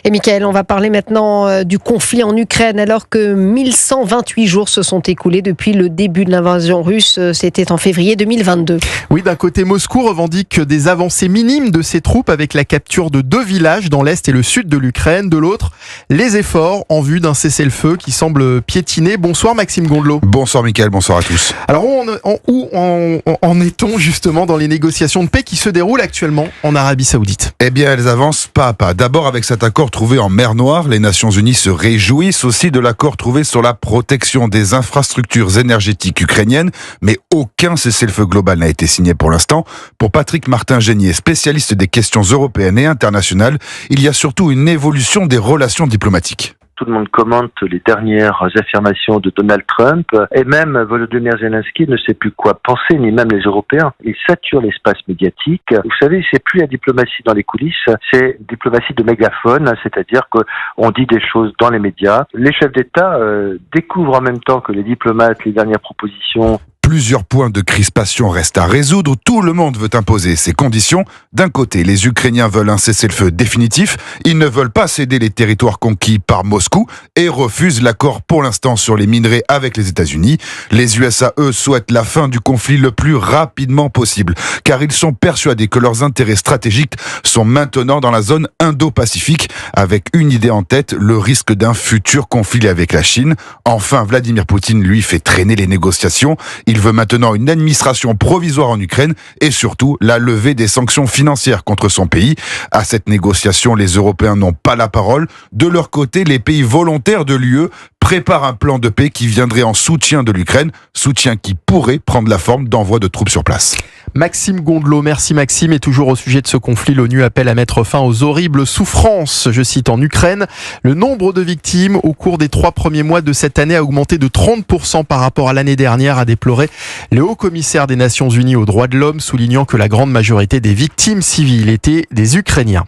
Et Mickaël, on va parler maintenant du conflit en Ukraine, alors que 1128 jours se sont écoulés depuis le début de l'invasion russe. C'était en février 2022. Oui, d'un côté, Moscou revendique des avancées minimes de ses troupes avec la capture de 2 villages dans l'est et le sud de l'Ukraine. De l'autre, les efforts en vue d'un cessez-le-feu qui semble piétiner. Bonsoir Maxime Gondelot. Bonsoir Mickaël, bonsoir à tous. Alors où en est-on justement dans les négociations de paix qui se déroulent actuellement en Arabie Saoudite ? Eh bien, elles avancent pas à pas. D'abord, avec cet accord trouvé en mer Noire, les Nations Unies se réjouissent aussi de l'accord trouvé sur la protection des infrastructures énergétiques ukrainiennes, mais aucun cessez-le-feu global n'a été signé pour l'instant. Pour Patrick Martin-Génier, spécialiste des questions européennes et internationales, il y a surtout une évolution des relations diplomatiques. Tout le monde commente les dernières affirmations de Donald Trump et même Volodymyr Zelensky ne sait plus quoi penser, ni même les Européens. Ils saturent l'espace médiatique. Vous savez, c'est plus la diplomatie dans les coulisses, c'est diplomatie de mégaphone, c'est-à-dire qu'on dit des choses dans les médias. Les chefs d'État découvrent en même temps que les diplomates les dernières propositions. Plusieurs points de crispation restent à résoudre. Tout le monde veut imposer ses conditions. D'un côté, les Ukrainiens veulent un cessez-le-feu définitif. Ils ne veulent pas céder les territoires conquis par Moscou et refusent l'accord pour l'instant sur les minerais avec les États-Unis. Les USA, eux, souhaitent la fin du conflit le plus rapidement possible, car ils sont persuadés que leurs intérêts stratégiques sont maintenant dans la zone Indo-Pacifique, avec une idée en tête, le risque d'un futur conflit avec la Chine. Enfin, Vladimir Poutine, lui, fait traîner les négociations. Il veut maintenant une administration provisoire en Ukraine et surtout la levée des sanctions financières contre son pays. À cette négociation, les Européens n'ont pas la parole. De leur côté, les pays volontaires de l'UE préparent un plan de paix qui viendrait en soutien de l'Ukraine, soutien qui pourrait prendre la forme d'envoi de troupes sur place. Maxime Gondelot, merci Maxime. Et toujours au sujet de ce conflit, l'ONU appelle à mettre fin aux horribles souffrances, je cite, en Ukraine. Le nombre de victimes au cours des 3 premiers mois de cette année a augmenté de 30% par rapport à l'année dernière, a déploré le haut-commissaire des Nations Unies aux droits de l'homme, soulignant que la grande majorité des victimes civiles étaient des Ukrainiens.